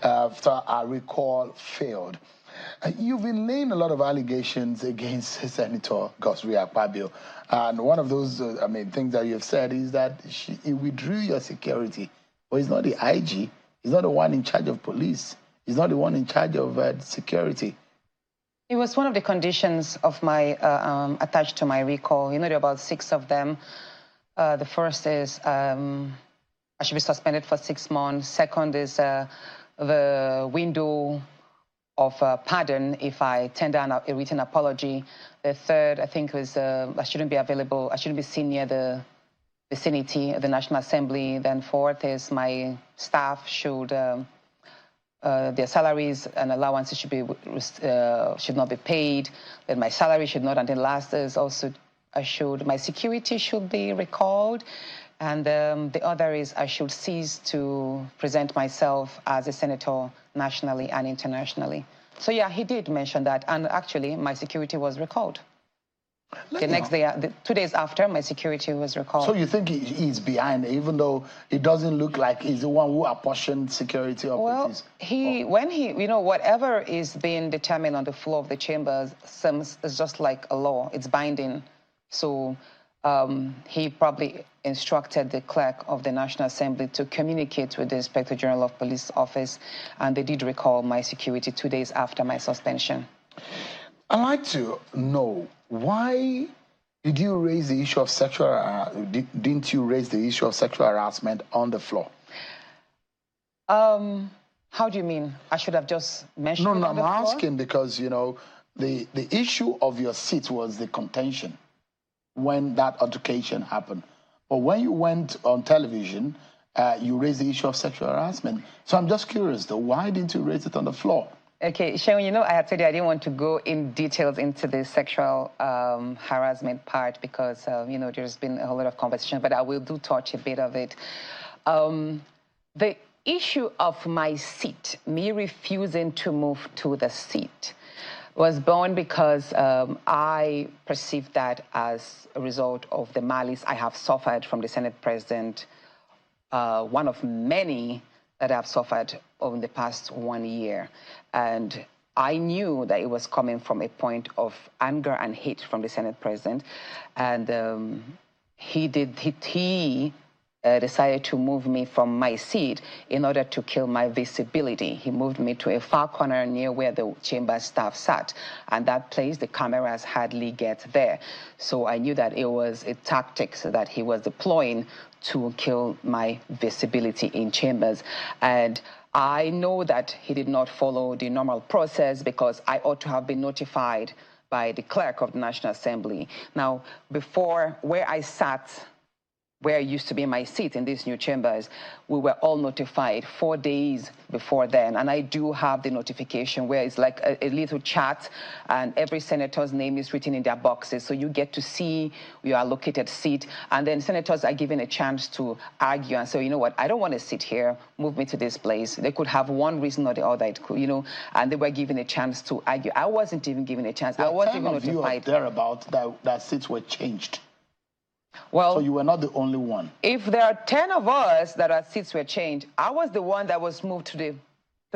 After our recall failed. You've been laying a lot of allegations against Senator Godswill Akpabio, and one of those, things that you've said is that he withdrew your security. But he's not the IG. He's not the one in charge of police. He's not the one in charge of security. It was one of the conditions of my attached to my recall. You know, there are about 6 of them. The first is I should be suspended for 6 months. Second is the window of pardon if I tender a written apology. The third, I think, was I shouldn't be available. I shouldn't be seen near the vicinity of the National Assembly. Then fourth is my staff should their salaries and allowances should not be paid. Then my salary should not. And then last is also my security should be recalled. And the other is I should cease to present myself as a senator nationally and internationally. So yeah, he did mention that. And actually, my security was recalled. The next day, 2 days after, my security was recalled. So you think he's behind, even though it doesn't look like he's the one who apportioned security operations? Well, whatever is being determined on the floor of the chambers is just like a law. It's binding. So he probably instructed the clerk of the National Assembly to communicate with the Inspector General of Police office, and they did recall my security 2 days after my suspension. I'd like to know, why did you raise the issue of didn't you raise the issue of sexual harassment on the floor? How do you mean? I should have just mentioned it on the floor? I'm asking because, you know, the issue of your seat was the contention when that altercation happened. But when you went on television, you raised the issue of sexual harassment. So I'm just curious, though, why didn't you raise it on the floor? Okay, Sharon, you know, I had told you I didn't want to go in details into the sexual harassment part because, there's been a whole lot of conversation, but I will touch a bit of it. The issue of my seat, me refusing to move to the seat, was born because I perceived that as a result of the malice I have suffered from the Senate President, one of many that I've suffered over the past 1 year. And I knew that it was coming from a point of anger and hate from the Senate President. And he decided to move me from my seat in order to kill my visibility. He moved me to a far corner near where the chamber staff sat. And that place, the cameras hardly get there. So I knew that it was a tactic that he was deploying to kill my visibility in chambers. And I know that he did not follow the normal process because I ought to have been notified by the clerk of the National Assembly. Now, before where I sat, where I used to be my seat in these new chambers, we were all notified 4 days before then. And I do have the notification where it's like a little chat and every senator's name is written in their boxes. So you get to see your allocated seat. And then senators are given a chance to argue and say, you know what, I don't want to sit here, move me to this place. They could have one reason or the other, it could, and they were given a chance to argue. I wasn't even given a chance. I wasn't even notified. Thereabout that seats were changed. Well, so you were not the only one. If there are 10 of us that our seats were changed, I was the one that was moved to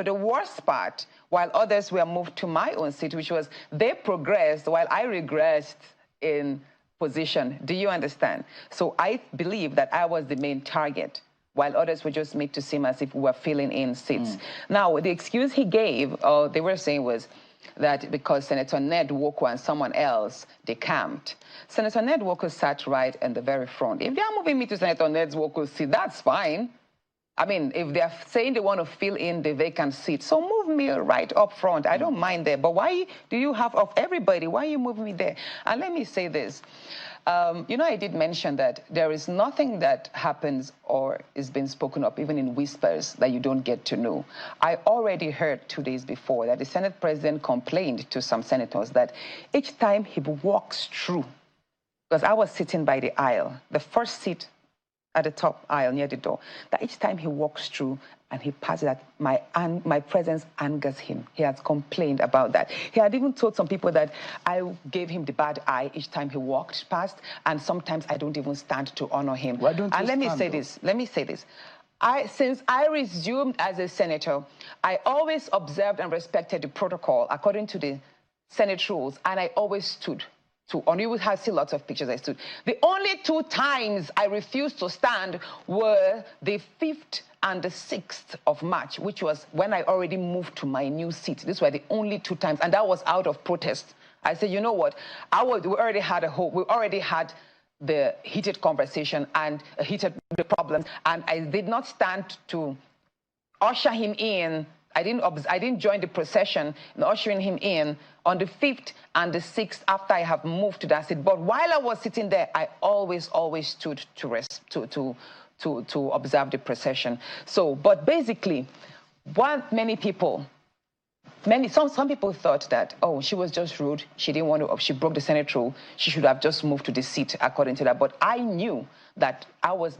the worst part, while others were moved to my own seat, which was they progressed while I regressed in position. Do you understand? So I believe that I was the main target, while others were just made to seem as if we were filling in seats. Now, the excuse he gave, or they were saying, was that because Senator Ned Nwoko and someone else decamped. Senator Ned Nwoko sat right in the very front. If they are moving me to Senator Ned Nwoko's seat, that's fine. I mean, if they're saying they want to fill in the vacant seat, so move me right up front. I don't mind there. But why do you have, of everybody, why are you moving me there? And let me say this. I did mention that there is nothing that happens or is being spoken of, even in whispers, that you don't get to know. I already heard 2 days before that the Senate President complained to some senators that each time he walks through, because I was sitting by the aisle, the first seat at the top aisle near the door, that each time he walks through and he passes that, my presence angers him. He has complained about that. He had even told some people that I gave him the bad eye each time he walked past, and sometimes I don't even stand to honor him. Why don't you and let me say this. Since I resumed as a senator, I always observed and respected the protocol according to the Senate rules, and I always stood. And you will have see lots of pictures I stood. The only 2 times I refused to stand were the 5th and the 6th of March, which was when I already moved to my new seat. These were the only 2 times, and that was out of protest. I said, you know what? We already had the heated conversation and the problem, and I did not stand to usher him in. I didn't join the procession in ushering him in on the 5th and the 6th after I have moved to that seat. But while I was sitting there, I always stood to observe the procession. So, but basically, what some people thought that, oh, she was just rude. She didn't want to, she broke the Senate rule. She should have just moved to the seat according to that. But I knew that that was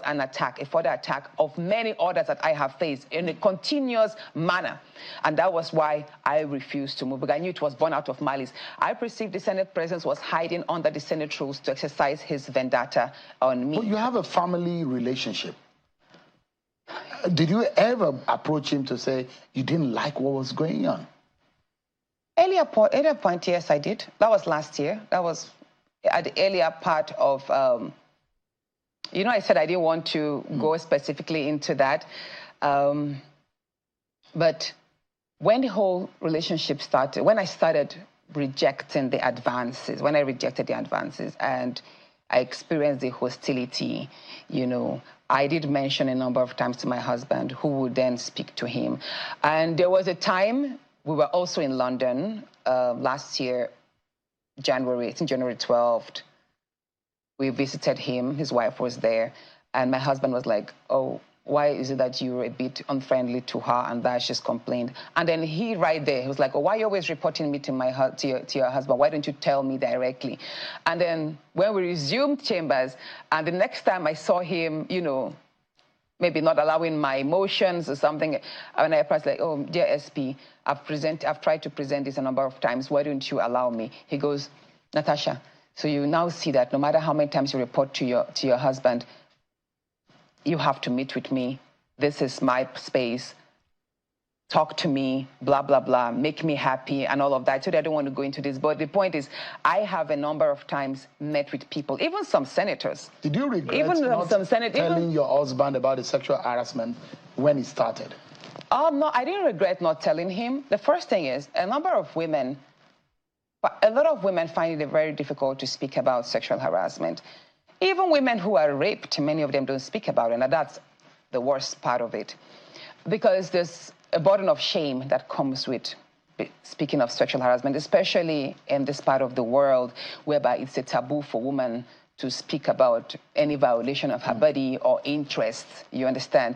an attack, a further attack of many others that I have faced in a continuous manner. And that was why I refused to move, because I knew it was born out of malice. I perceived the Senate President was hiding under the Senate rules to exercise his vendetta on me. But you have a family relationship. Did you ever approach him to say you didn't like what was going on? Earlier point, yes, I did. That was last year. That was at the earlier part of, you know, I said I didn't want to go specifically into that. But when the whole relationship started, when I started rejecting the advances, and I experienced the hostility, you know, I did mention a number of times to my husband, who would then speak to him. And there was a time, we were also in London last year, January 12th. We visited him, his wife was there, and my husband was like, oh, why is it that you're a bit unfriendly to her and that she's complained? And then he right there, he was like, oh, why are you always reporting me to your husband? Why don't you tell me directly? And then when we resumed chambers, and the next time I saw him, you know, maybe not allowing my emotions or something, and I was like, oh, dear SP, I've tried to present this a number of times. Why don't you allow me? He goes, Natasha, so you now see that no matter how many times you report to your husband, you have to meet with me. This is my space. Talk to me, blah, blah, blah, make me happy and all of that. So I don't want to go into this. But the point is, I have a number of times met with people, even some senators. Did you regret telling your husband about the sexual harassment when it started? No, I didn't regret not telling him. The first thing is, a lot of women find it very difficult to speak about sexual harassment. Even women who are raped, many of them don't speak about it, and that's the worst part of it. Because there's a burden of shame that comes with speaking of sexual harassment, especially in this part of the world, whereby it's a taboo for women to speak about any violation of her body or interests, you understand?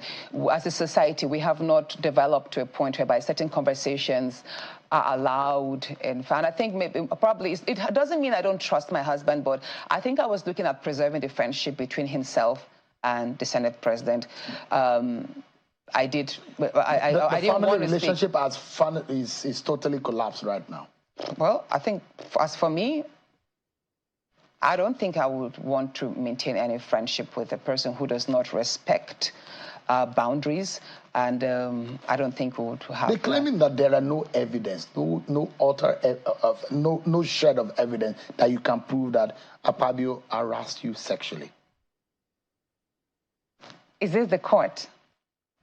As a society, we have not developed to a point whereby certain conversations are allowed. And I think probably, it doesn't mean I don't trust my husband, but I think I was looking at preserving the friendship between himself and the Senate President. I didn't want to speak. The family relationship is totally collapsed right now. Well, I think as for me, I don't think I would want to maintain any friendship with a person who does not respect boundaries, and I don't think we would have. They're claiming that there are no evidence, no shred of evidence that you can prove that Akpabio harassed you sexually. Is this the court?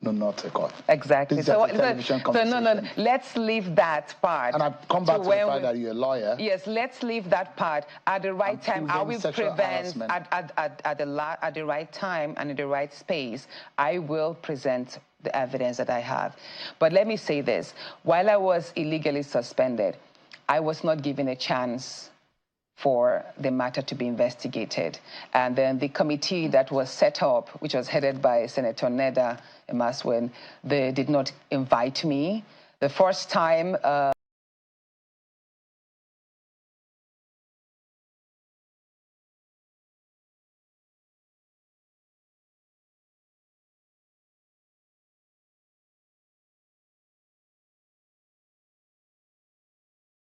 No, not a court. Exactly. So no, let's leave that part. And I've come back to the fact that you're a lawyer. Yes, let's leave that part. At the right time, I will prevent, at the right time and in the right space, I will present the evidence that I have. But let me say this. While I was illegally suspended, I was not given a chance for the matter to be investigated. And then the committee that was set up, which was headed by Senator Neda Emaswen, they did not invite me. The first time